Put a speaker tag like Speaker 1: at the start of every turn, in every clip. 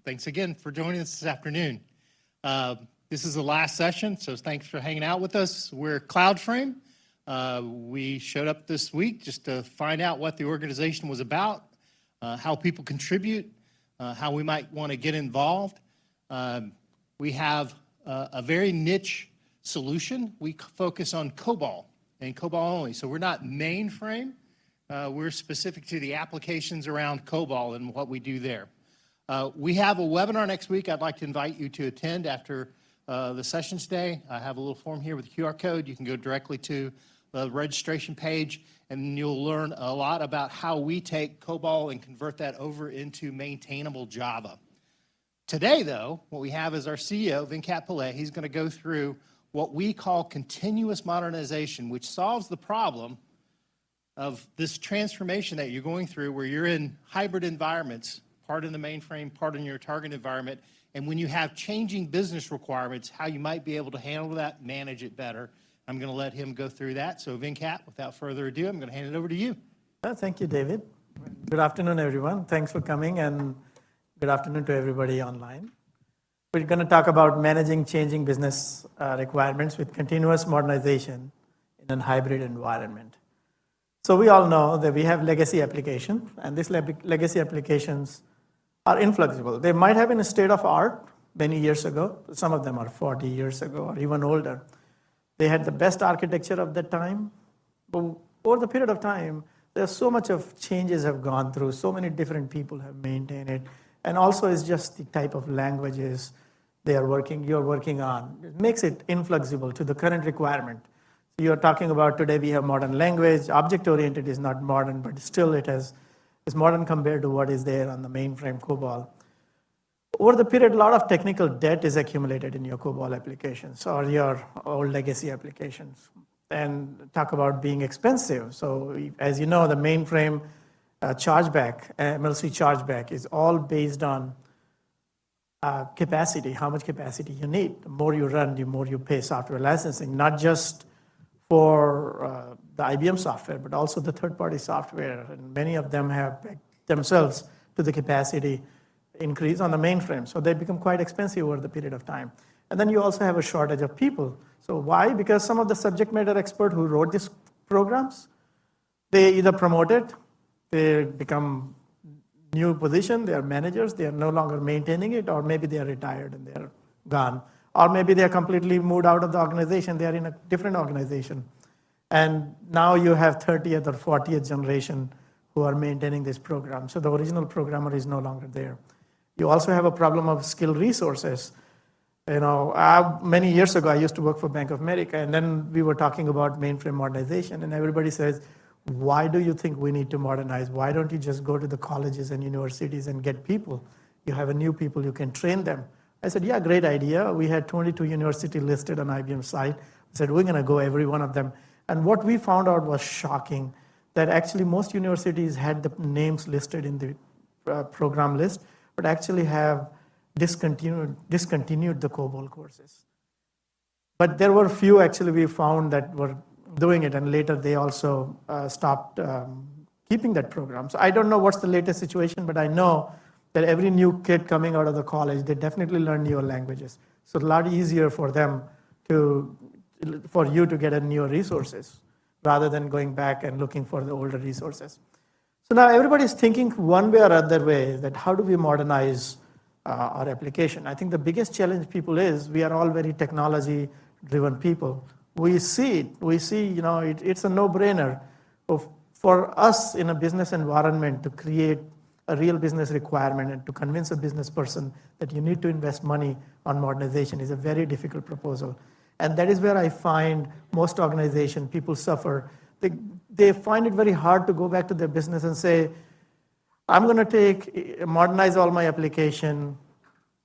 Speaker 1: Thanks again for joining us this afternoon. This is the last session, so thanks for hanging out with us. We're Cloudframe. We showed up this week just to find out what the organization was about, how people contribute, how we might want to get involved. We have a very niche solution. We focus on COBOL and COBOL only. So we're not mainframe. We're specific to the applications around COBOL and what we do there. We have a webinar next week I'd like to invite you to attend after the sessions day. I have a little form here with a QR code. You can go directly to the registration page and you'll learn a lot about how we take COBOL and convert that over into maintainable Java. Today, though, what we have is our CEO, Venkat Pillay. He's going to go through what we call continuous modernization, which solves the problem of this transformation that you're going through where you're in hybrid environments, part in the mainframe, part in your target environment, and when you have changing business requirements, how you might be able to handle that, manage it better. I'm going to let him go through that. So Venkat, without further ado, I'm going to hand it over to you.
Speaker 2: Thank you, David. Good afternoon, everyone. Thanks for coming, and good afternoon to everybody online. We're going to talk about managing changing business requirements with continuous modernization in a hybrid environment. So we all know that we have legacy applications, and these legacy applications are inflexible. They might have been a state of art many years ago. Some of them are 40 years ago or even older. They had the best architecture of that time. But over the period of time, there's so much of changes have gone through. So many different people have maintained it. And also it's just the type of languages you're working on. It makes it inflexible to the current requirement. So you're talking about today we have modern language. Object-oriented is not modern, but still it's modern compared to what is there on the mainframe COBOL. Over the period, a lot of technical debt is accumulated in your COBOL applications or your old legacy applications. And talk about being expensive. So as you know, the mainframe chargeback, MLC chargeback is all based on capacity, how much capacity you need. The more you run, the more you pay software licensing, not just for the IBM software, but also the third-party software. And many of them have themselves to the capacity increase on the mainframe. So they become quite expensive over the period of time. And then you also have a shortage of people. So why? Because some of the subject matter experts who wrote these programs, they either promoted, they become new position, they are managers, they are no longer maintaining it, or maybe they are retired and they are gone. Or maybe they are completely moved out of the organization, they are in a different organization. And now you have 30th or 40th generation who are maintaining this program. So the original programmer is no longer there. You also have a problem of skilled resources. You know, many years ago, I used to work for Bank of America, and then we were talking about mainframe modernization, and everybody says, why do you think we need to modernize? Why don't you just go to the colleges and universities and get people? You have a new people, you can train them. I said, yeah, great idea. We had 22 universities listed on IBM site. I said, we're going to go every one of them. And what we found out was shocking, that actually most universities had the names listed in the program list, but actually have discontinued the COBOL courses. But there were a few actually we found that were doing it, and later they also stopped keeping that program. So I don't know what's the latest situation, but I know that every new kid coming out of the college, they definitely learn newer languages. So it's a lot easier for them for you to get newer resources rather than going back and looking for the older resources. So now everybody's thinking one way or other way that how do we modernize our application? I think the biggest challenge people is we are all very technology-driven people. We see it. We see, you know, it's a no-brainer for us in a business environment to create a real business requirement and to convince a business person that you need to invest money on modernization is a very difficult proposal. And that is where I find most organizations, people suffer. They find it very hard to go back to their business and say, I'm going to modernize all my application.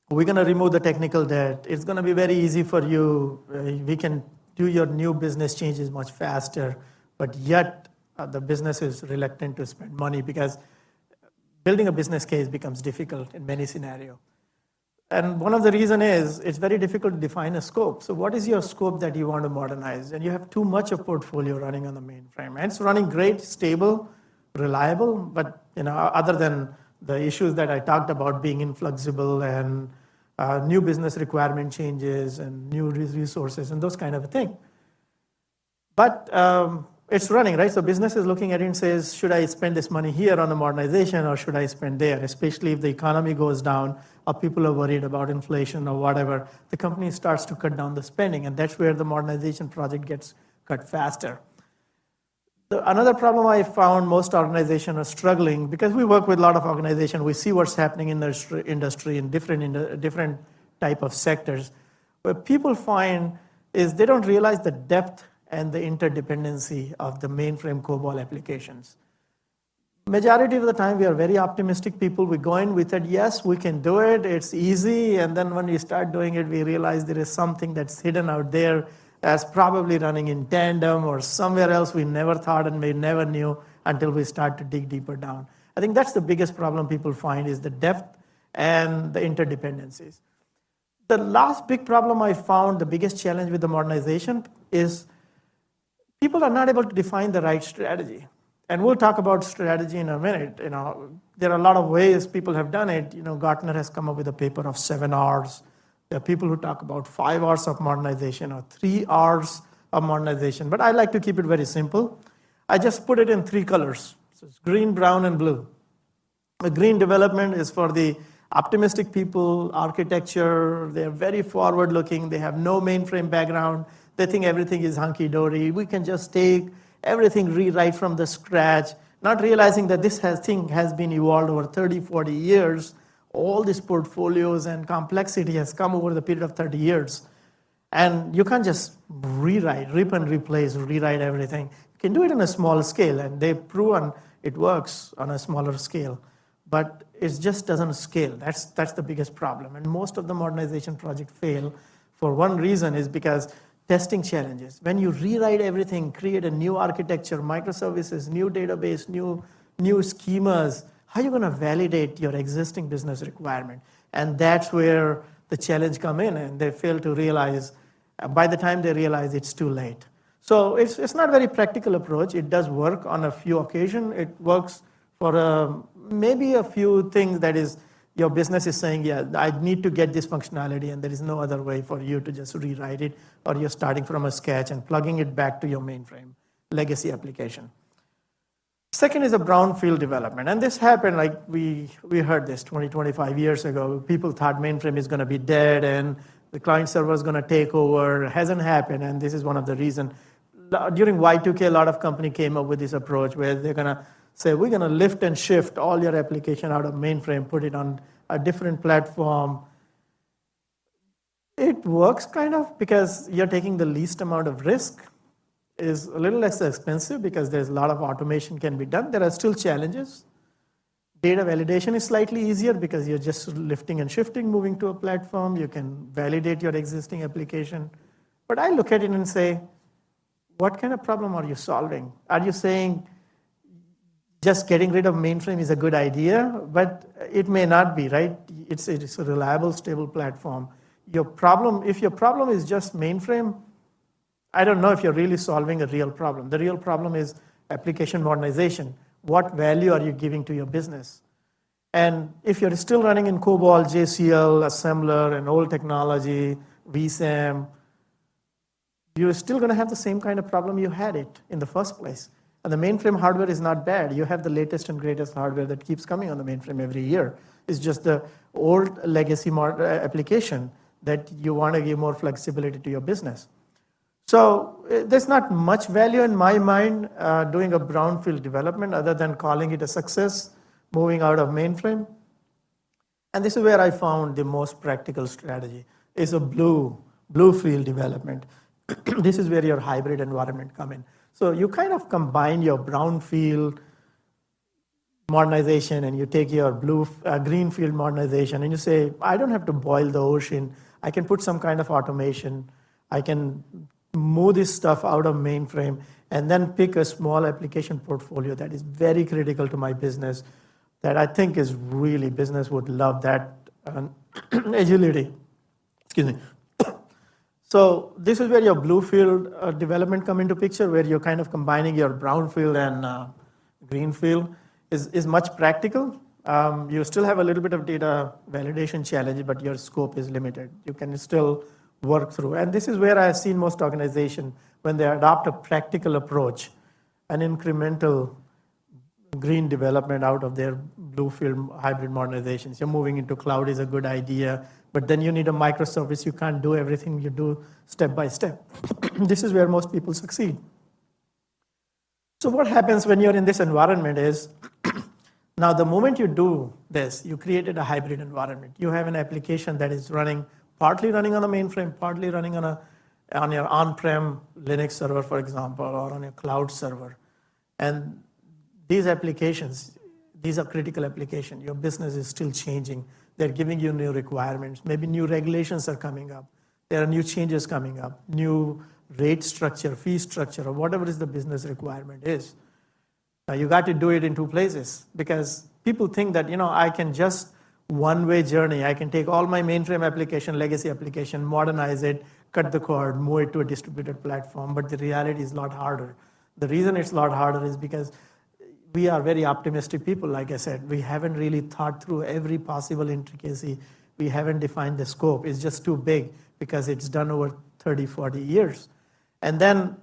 Speaker 2: We're going to remove the technical debt. It's going to be very easy for you. We can do your new business changes much faster. But yet the business is reluctant to spend money because building a business case becomes difficult in many scenarios. And one of the reasons is it's very difficult to define a scope. So what is your scope that you want to modernize? And you have too much of portfolio running on the mainframe. And it's running great, stable, reliable, but other than the issues that I talked about being inflexible and new business requirement changes and new resources and those kind of a thing. But it's running, right? So business is looking at it and says, should I spend this money here on the modernization or should I spend there? Especially if the economy goes down or people are worried about inflation or whatever, the company starts to cut down the spending, and that's where the modernization project gets cut faster. Another problem I found, most organizations are struggling, because we work with a lot of organizations, we see what's happening in the industry in different type of sectors. What people find is they don't realize the depth and the interdependency of the mainframe COBOL applications. Majority of the time, we are very optimistic people. We go in, we said, yes, we can do it, it's easy, and then when we start doing it, we realize there is something that's hidden out there that's probably running in tandem or somewhere else we never thought and we never knew until we start to dig deeper down. I think that's the biggest problem people find is the depth and the interdependencies. The last big problem I found, the biggest challenge with the modernization is people are not able to define the right strategy. And we'll talk about strategy in a minute. There are a lot of ways people have done it. Gartner has come up with a paper of 7 R's. There are people who talk about 5 R's of modernization or 3 R's of modernization. But I like to keep it very simple. I just put it in 3 colors. So it's green, brown, and blue. The green development is for the optimistic people, architecture. They're very forward-looking. They have no mainframe background. They think everything is hunky-dory. We can just take everything, rewrite from the scratch, not realizing that this thing has been evolved over 30, 40 years. All these portfolios and complexity has come over the period of 30 years. And you can't just rewrite, rip and replace, rewrite everything. You can do it on a small scale, and they've proven it works on a smaller scale. But it just doesn't scale. That's the biggest problem. And most of the modernization projects fail for one reason is because testing challenges. When you rewrite everything, create a new architecture, microservices, new database, new schemas, how are you going to validate your existing business requirement? And that's where the challenge come in, and they fail to realize, by the time they realize, it's too late. So it's not a very practical approach. It does work on a few occasions. It works for maybe a few things that is, your business is saying, yeah, I need to get this functionality, and there is no other way for you to just rewrite it, or you're starting from a sketch and plugging it back to your mainframe legacy application. Second is a brownfield development. And this happened, like we heard this 20, 25 years ago. People thought mainframe is going to be dead and the client server is going to take over. It hasn't happened, and this is one of the reasons. During Y2K, a lot of companies came up with this approach where they're going to say, we're going to lift and shift all your application out of mainframe, put it on a different platform. It works kind of because you're taking the least amount of risk. Is a little less expensive because there's a lot of automation can be done. There are still challenges. Data validation is slightly easier because you're just lifting and shifting, moving to a platform. You can validate your existing application. But I look at it and say, what kind of problem are you solving? Are you saying just getting rid of mainframe is a good idea? But it may not be, right? It's a reliable, stable platform. If your problem is just mainframe, I don't know if you're really solving a real problem. The real problem is application modernization. What value are you giving to your business? And if you're still running in COBOL, JCL, assembler, and old technology, vSAM, you're still going to have the same kind of problem you had it in the first place. And the mainframe hardware is not bad. You have the latest and greatest hardware that keeps coming on the mainframe every year. It's just the old legacy application that you want to give more flexibility to your business. So there's not much value in my mind doing a brownfield development other than calling it a success, moving out of mainframe. And this is where I found the most practical strategy is a blue field development. This is where your hybrid environment come in. So you kind of combine your brownfield modernization and you take your greenfield modernization and you say, I don't have to boil the ocean. I can put some kind of automation. I can move this stuff out of mainframe and then pick a small application portfolio that is very critical to my business that I think is really, business would love that agility. Excuse me. So this is where your blue field development come into picture, where you're kind of combining your brown field and green field is much practical, You still have a little bit of data validation challenge, but your scope is limited. You can still work through. And this is where I've seen most organizations, when they adopt a practical approach, an incremental green development out of their blue field hybrid modernizations. You're moving into cloud is a good idea, but then you need a microservice. You can't do everything you do step by step. This is where most people succeed. So what happens when you're in this environment is, now the moment you do this, you created a hybrid environment. You have an application that is running, partly running on a mainframe, partly running on your on-prem Linux server, for example, or on your cloud server. And these applications, these are critical applications. Your business is still changing. They're giving you new requirements. Maybe new regulations are coming up. There are new changes coming up, new rate structure, fee structure, or whatever is the business requirement is. Now you got to do it in two places, because people think that, I can just one-way journey. I can take all my mainframe application, legacy application, modernize it, cut the cord, move it to a distributed platform. But the reality is a lot harder. The reason it's a lot harder is because we are very optimistic people, like I said. We haven't really thought through every possible intricacy. We haven't defined the scope. It's just too big because it's done over 30, 40 years. And then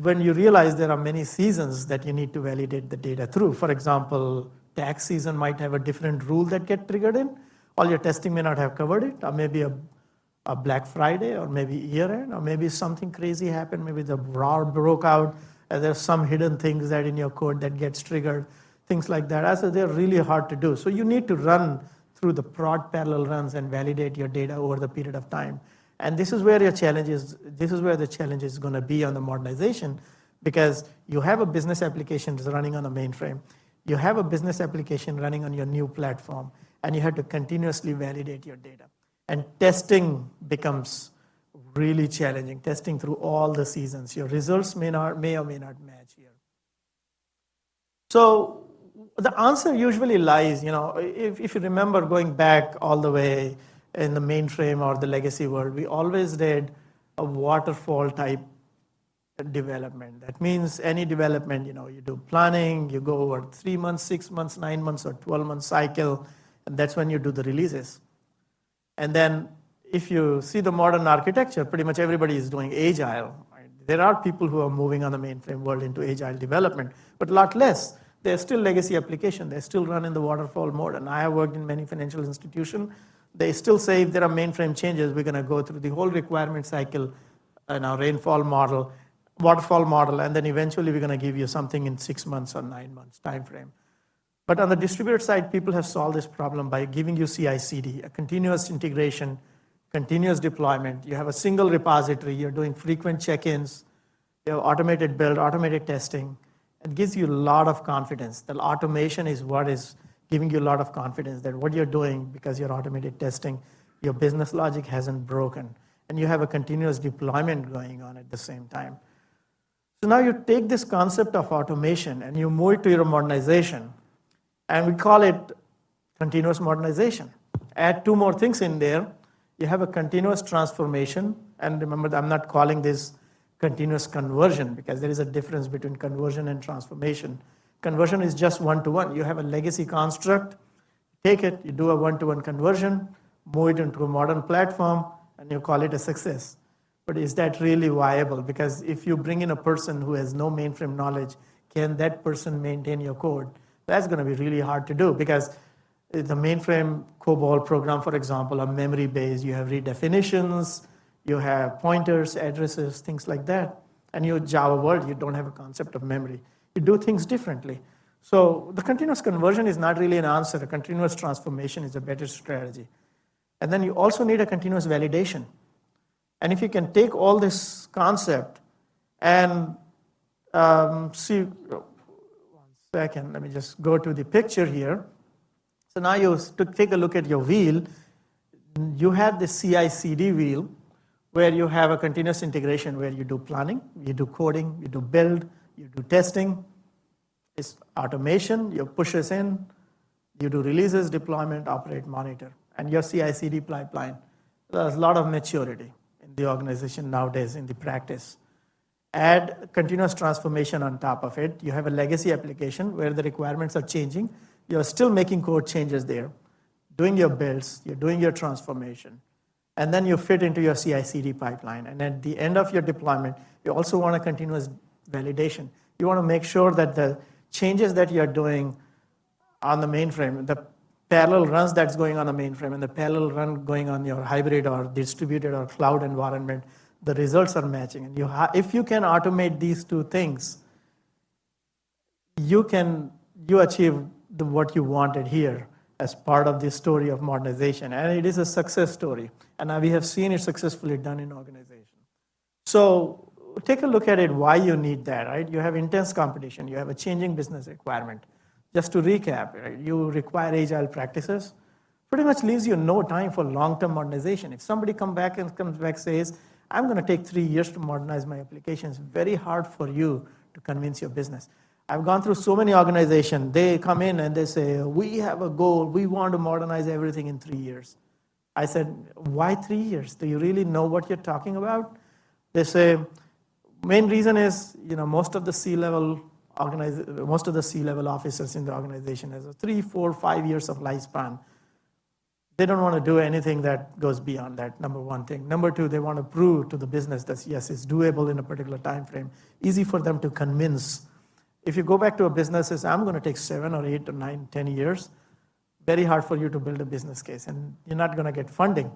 Speaker 2: when you realize there are many seasons that you need to validate the data through, for example, tax season might have a different rule that get triggered in. All your testing may not have covered it, or maybe a Black Friday, or maybe year end, or maybe something crazy happened, maybe the war broke out, and there's some hidden things that in your code that gets triggered, things like that. So they're really hard to do. So you need to run through the prod parallel runs and validate your data over the period of time. And this is where your challenge is. This is where the challenge is going to be on the modernization, because you have a business application that's running on a mainframe. You have a business application running on your new platform, and you have to continuously validate your data. And testing becomes really challenging, testing through all the seasons. Your results may or may not match here. So the answer usually lies, if you remember going back all the way in the mainframe or the legacy world, we always did a waterfall type development. That means any development, you do planning, you go over 3 months, 6 months, 9 months, or 12-month cycle, and that's when you do the releases. And then if you see the modern architecture, pretty much everybody is doing agile. Right? There are people who are moving on the mainframe world into agile development, but a lot less. They're still legacy application. They still run in the waterfall mode. And I have worked in many financial institutions. They still say if there are mainframe changes, we're going to go through the whole requirement cycle in our rainfall model, waterfall model, and then eventually we're going to give you something in 6 months or 9 months time frame. But on the distributed side, people have solved this problem by giving you CI/CD, a continuous integration, continuous deployment. You have a single repository. You're doing frequent check-ins. You have automated build, automated testing. It gives you a lot of confidence. The automation is what is giving you a lot of confidence that what you're doing, because you're automated testing, your business logic hasn't broken. And you have a continuous deployment going on at the same time. So now you take this concept of automation and you move it to your modernization. And we call it continuous modernization. Add 2 more things in there. You have a continuous transformation. And remember, I'm not calling this continuous conversion, because there is a difference between conversion and transformation. Conversion is just one-to-one. You have a legacy construct, take it, you do a one-to-one conversion, move it into a modern platform, and you call it a success. But is that really viable? Because if you bring in a person who has no mainframe knowledge, can that person maintain your code? That's going to be really hard to do, because the mainframe COBOL program, for example, are memory-based. You have redefinitions, you have pointers, addresses, things like that. And your Java world, you don't have a concept of memory. You do things differently. So the continuous conversion is not really an answer. A continuous transformation is a better strategy. And then you also need a continuous validation. And if you can take all this concept and see, 1 second, let me just go to the picture here. So now you take a look at your wheel. You have the CI/CD wheel where you have a continuous integration where you do planning, you do coding, you do build, you do testing. It's automation, you push us in, you do releases, deployment, operate, monitor, and your CI/CD pipeline. There's a lot of maturity in the organization nowadays in the practice. add continuous transformation on top of it. You have a legacy application where the requirements are changing. You're still making code changes there, doing your builds, you're doing your transformation, and then you fit into your CI/CD pipeline. And at the end of your deployment, you also want a continuous validation. You want to make sure that the changes that you're doing on the mainframe, the parallel runs that's going on the mainframe and the parallel run going on your hybrid or distributed or cloud environment, the results are matching. And if you can automate these two things, you achieve what you wanted here as part of this story of modernization. And it is a success story. And we have seen it successfully done in organizations. So take a look at it, why you need that, right? You have intense competition. You have a changing business requirement. Just to recap, right? You require agile practices. Pretty much leaves you no time for long-term modernization. If somebody comes back and says, I'm going to take 3 years to modernize my applications, very hard for you to convince your business. I've gone through so many organizations. They come in and they say, we have a goal. We want to modernize everything in 3 years. I said, why 3 years? Do you really know what you're talking about? They say, main reason is, most of the C-level officers in the organization has a 3, 4, 5 years of lifespan. They don't want to do anything that goes beyond that, number one thing. Number two, they want to prove to the business that, yes, it's doable in a particular time frame. Easy for them to convince. If you go back to a business and say, I'm going to take 7 or 8 or 9, 10 years, very hard for you to build a business case, and you're not going to get funding.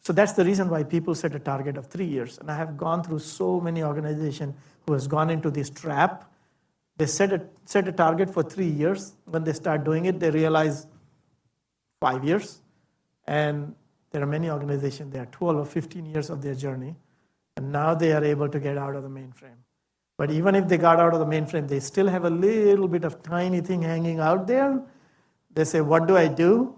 Speaker 2: So that's the reason why people set a target of 3 years. And I have gone through so many organizations who has gone into this trap. They set a target for 3 years. When they start doing it, they realize 5 years. And there are many organizations, they are 12 or 15 years of their journey. And now they are able to get out of the mainframe. But even if they got out of the mainframe, they still have a little bit of tiny thing hanging out there. They say, what do I do?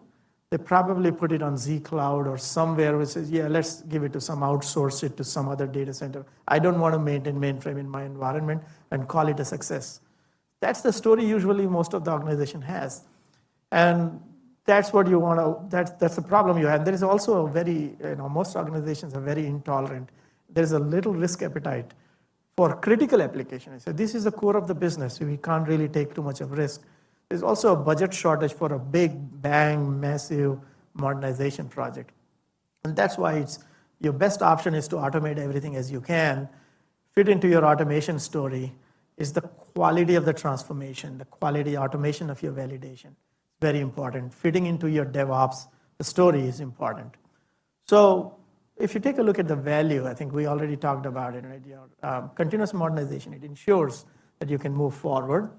Speaker 2: They probably put it on Z Cloud or somewhere which says, yeah, let's give it to outsource it to some other data center. I don't want to maintain mainframe in my environment and call it a success. That's the story usually most of the organization has. And that's what you want to, that's the problem you have. There is also a very, most organizations are very intolerant. There's a little risk appetite for critical applications. So this is the core of the business. We can't really take too much of risk. There's also a budget shortage for a big, bang, massive modernization project. And that's why your best option is to automate everything as you can. Fit into your automation story is the quality of the transformation, the quality automation of your validation. Very important. Fitting into your DevOps, the story is important. So if you take a look at the value, I think we already talked about it, right? Continuous modernization, it ensures that you can move forward.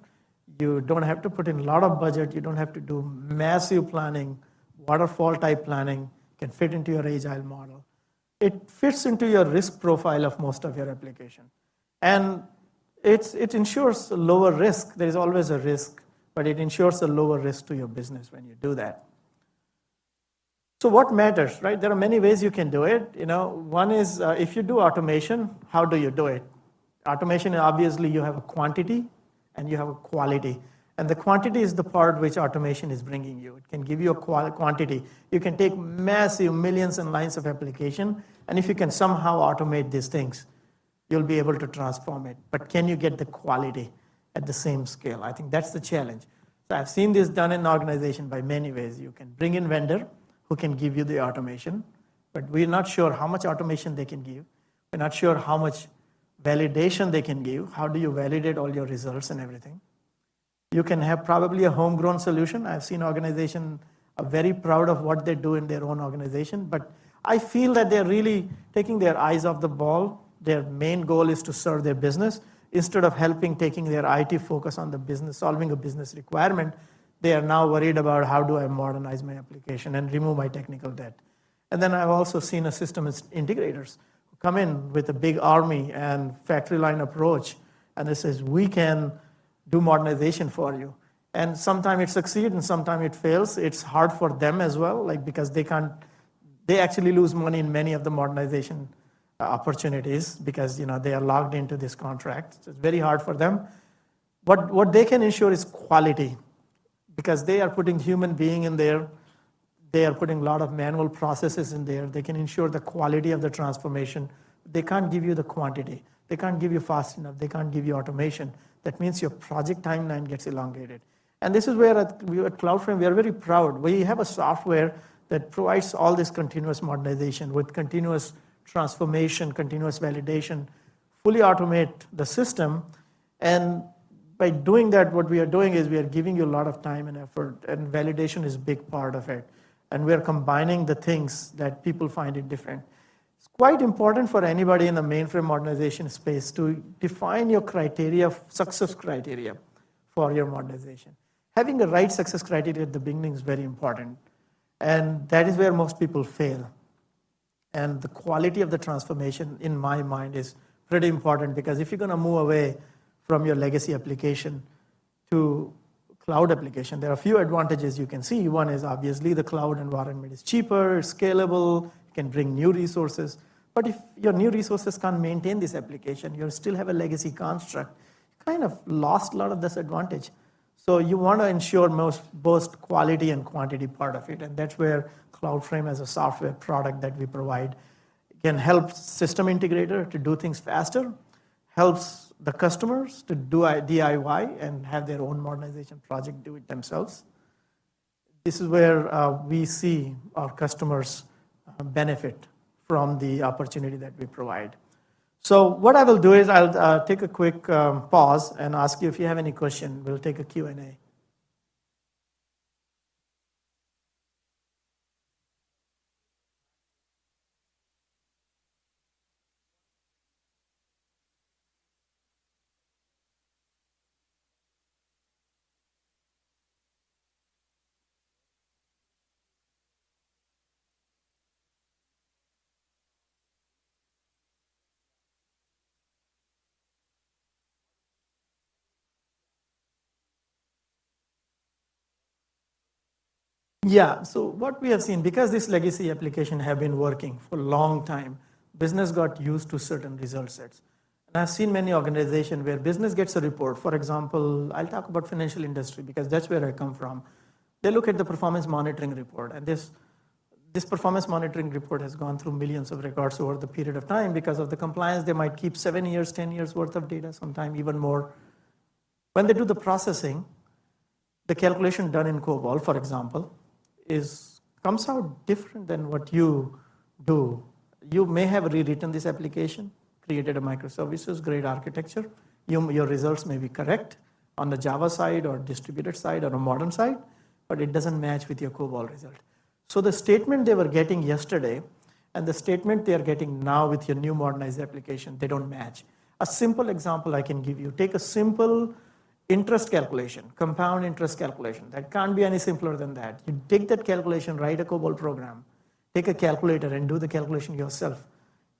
Speaker 2: You don't have to put in a lot of budget. You don't have to do massive planning, waterfall type planning, can fit into your agile model. It fits into your risk profile of most of your application. And it ensures a lower risk. There is always a risk, but it ensures a lower risk to your business when you do that. So what matters, right? There are many ways you can do it. One is if you do automation, how do you do it? Automation, obviously, you have a quantity and you have a quality. And the quantity is the part which automation is bringing you. It can give you a quantity. You can take massive millions and lines of application, and if you can somehow automate these things, you'll be able to transform it. But can you get the quality at the same scale? I think that's the challenge. So I've seen this done in an organization by many ways. You can bring in vendor who can give you the automation, but we're not sure how much automation they can give. We're not sure how much validation they can give. How do you validate all your results and everything? You can have probably a homegrown solution. I've seen organizations are very proud of what they do in their own organization, but I feel that they're really taking their eyes off the ball. Their main goal is to serve their business. Instead of taking their IT focus on the business, solving a business requirement, they are now worried about how do I modernize my application and remove my technical debt. And then I've also seen a system integrators who come in with a big army and factory line approach, and they says, we can do modernization for you. And sometimes it succeeds and sometimes it fails. It's hard for them as well, because they actually lose money in many of the modernization opportunities because they are logged into this contract. So it's very hard for them. What they can ensure is quality because they are putting human being in there. They are putting a lot of manual processes in there. They can ensure the quality of the transformation. They can't give you the quantity. They can't give you fast enough. They can't give you automation. That means your project timeline gets elongated. And this is where at Cloudframe, we are very proud. We have a software that provides all this continuous modernization with continuous transformation, continuous validation, fully automate the system. And by doing that, what we are doing is we are giving you a lot of time and effort, and validation is a big part of it. And we are combining the things that people find it different. It's quite important for anybody in the mainframe modernization space to define your criteria, success criteria for your modernization. Having the right success criteria at the beginning is very important. And that is where most people fail. And the quality of the transformation, in my mind, is pretty important, because if you're going to move away from your legacy application to cloud application, there are a few advantages you can see. One is obviously the cloud environment is cheaper, it's scalable, you can bring new resources. But if your new resources can't maintain this application, you still have a legacy construct, you kind of lost a lot of this advantage. So you want to ensure both quality and quantity part of it. And that's where Cloudframe, as a software product that we provide, can help system integrator to do things faster, helps the customers to do DIY and have their own modernization project, do it themselves. This is where we see our customers benefit from the opportunity that we provide. So what I will do is I'll take a quick pause and ask you if you have any question. We'll take a Q&A. Yeah, so what we have seen, because this legacy application have been working for a long time, business got used to certain result sets. And I've seen many organizations where business gets a report. For example, I'll talk about financial industry because that's where I come from. They look at the performance monitoring report, and this performance monitoring report has gone through millions of records over the period of time. Because of the compliance, they might keep 7 years, 10 years worth of data, sometimes even more. When they do the processing, the calculation done in COBOL, for example, comes out different than what you do. You may have rewritten this application, created a microservices, grade architecture. Your results may be correct on the Java side or distributed side or a modern side, but it doesn't match with your COBOL result. So the statement they were getting yesterday and the statement they are getting now with your new modernized application, they don't match. A simple example I can give you, take a simple interest calculation, compound interest calculation. That can't be any simpler than that. You take that calculation, write a COBOL program, take a calculator and do the calculation yourself.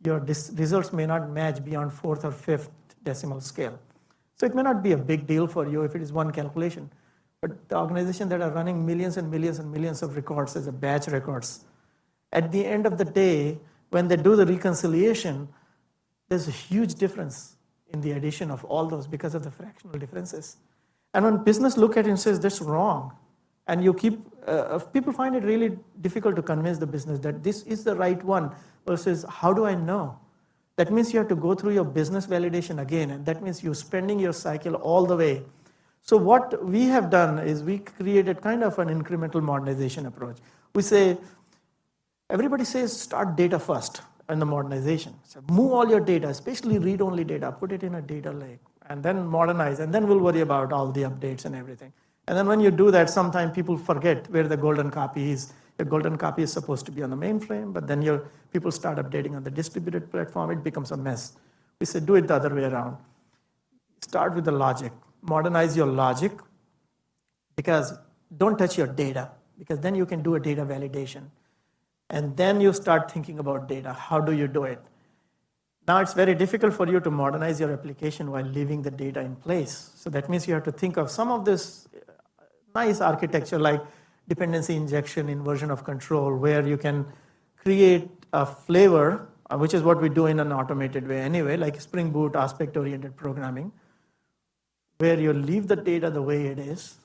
Speaker 2: Your results may not match beyond 4th or 5th decimal scale. So it may not be a big deal for you if it is one calculation. But the organizations that are running millions and millions and millions of records as a batch records, at the end of the day, when they do the reconciliation, there's a huge difference in the addition of all those because of the fractional differences. And when business look at it and says that's wrong, and you keep, people find it really difficult to convince the business that this is the right one versus how do I know? That means you have to go through your business validation again, and that means you're spending your cycle all the way. So what we have done is we created kind of an incremental modernization approach. We say, everybody says start data first in the modernization. So move all your data, especially read-only data, put it in a data lake, and then modernize, and then we'll worry about all the updates and everything. And then when you do that, sometimes people forget where the golden copy is. The golden copy is supposed to be on the mainframe, but then people start updating on the distributed platform, it becomes a mess. We said do it the other way around. Start with the logic. Modernize your logic, because don't touch your data, because then you can do a data validation. And then you start thinking about data. How do you do it? Now it's very difficult for you to modernize your application while leaving the data in place. So that means you have to think of some of this nice architecture like dependency injection, inversion of control, where you can create a flavor, which is what we do in an automated way anyway, like Spring Boot aspect-oriented programming, where you leave the data the way it is,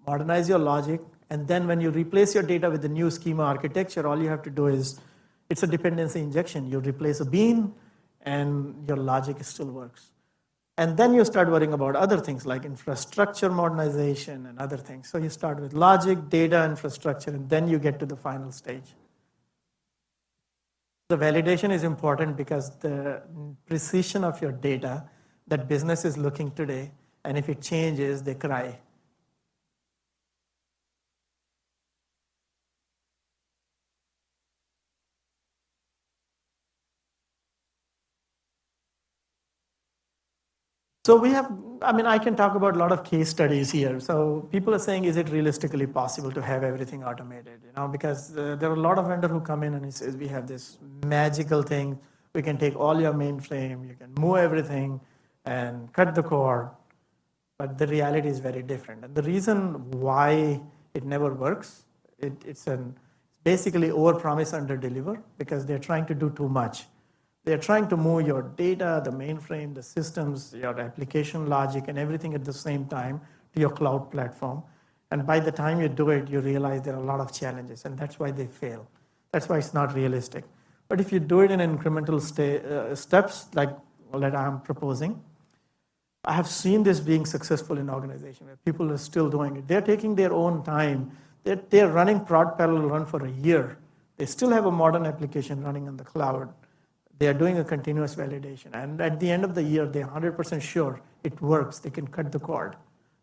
Speaker 2: modernize your logic, and then when you replace your data with the new schema architecture, all you have to do is, it's a dependency injection. You replace a bean, and your logic still works. And then you start worrying about other things like infrastructure modernization and other things. So you start with logic, data, infrastructure, and then you get to the final stage. The validation is important because the precision of your data that business is looking today, and if it changes, they cry. So we have, I can talk about a lot of case studies here. So people are saying, is it realistically possible to have everything automated? Because there are a lot of vendors who come in and he says, we have this magical thing. We can take all your mainframe, you can move everything and cut the cord. But the reality is very different. And the reason why it never works, it's basically over-promise, under-deliver, because they're trying to do too much. They're trying to move your data, the mainframe, the systems, your application logic, and everything at the same time to your cloud platform. And by the time you do it, you realize there are a lot of challenges, and that's why they fail. That's why it's not realistic. But if you do it in incremental steps, like I'm proposing, I have seen this being successful in organizations where people are still doing it. They're taking their own time. They're running prod parallel run for a year. They still have a modern application running on the cloud. They are doing a continuous validation. And at the end of the year, they're 100% sure it works. They can cut the cord.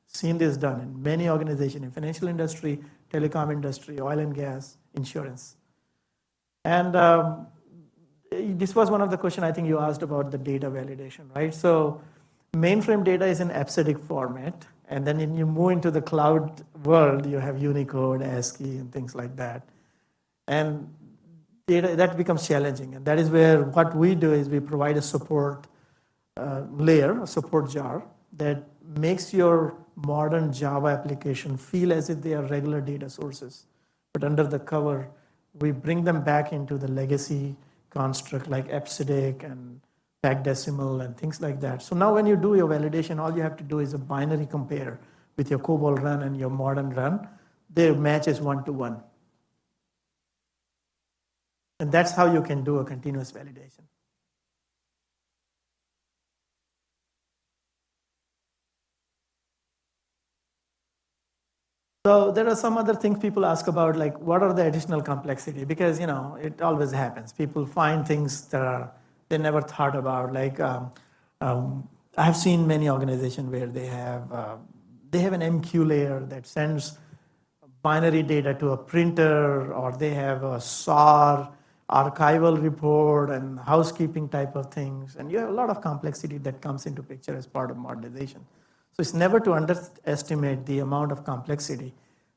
Speaker 2: Seen this done in many organizations, in financial industry, telecom industry, oil and gas, insurance. And this was one of the questions I think you asked about the data validation, right? So mainframe data is in episodic format. And then when you move into the cloud world, you have Unicode, ASCII, and things like that. And that becomes challenging. And that is where what we do is we provide a support layer, a support jar, that makes your modern Java application feel as if they are regular data sources. But under the cover, we bring them back into the legacy construct like episodic and hexadecimal and things like that. So now when you do your validation, all you have to do is a binary compare with your COBOL run and your modern run. Their match is 1-to-1. And that's how you can do a continuous validation. So there are some other things people ask about, like what are the additional complexity? Because it always happens. People find things that they never thought about. Like I have seen many organizations where they have an MQ layer that sends binary data to a printer, or they have a SAR archival report and housekeeping type of things. And you have a lot of complexity that comes into picture as part of modernization. So it's never to underestimate the amount of complexity.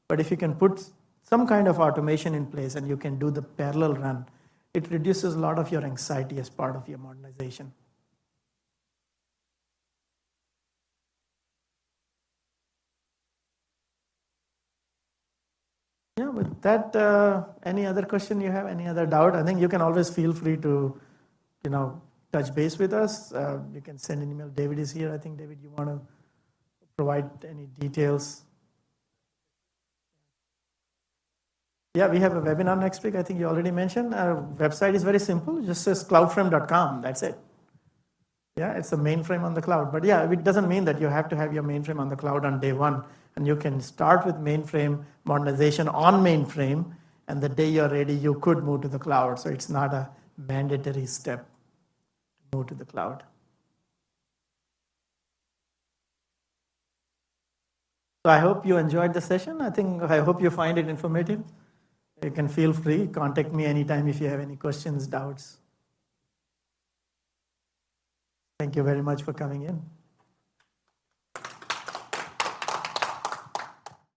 Speaker 2: But if you can put some kind of automation in place and you can do the parallel run, it reduces a lot of your anxiety as part of your modernization. Yeah, with that, any other question you have, any other doubt? I think you can always feel free to, touch base with us. You can send an email. David is here. I think, David, you want to provide any details? Yeah, we have a webinar next week. I think you already mentioned. Our website is very simple. It just says cloudframe.com. That's it. Yeah, it's a mainframe on the cloud. But yeah, it doesn't mean that you have to have your mainframe on the cloud on day one. And you can start with mainframe modernization on mainframe, and the day you're ready, you could move to the cloud. So it's not a mandatory step to move to the cloud. So I hope you enjoyed the session. I hope you find it informative. You can feel free, contact me anytime if you have any questions, doubts. Thank you very much for coming in.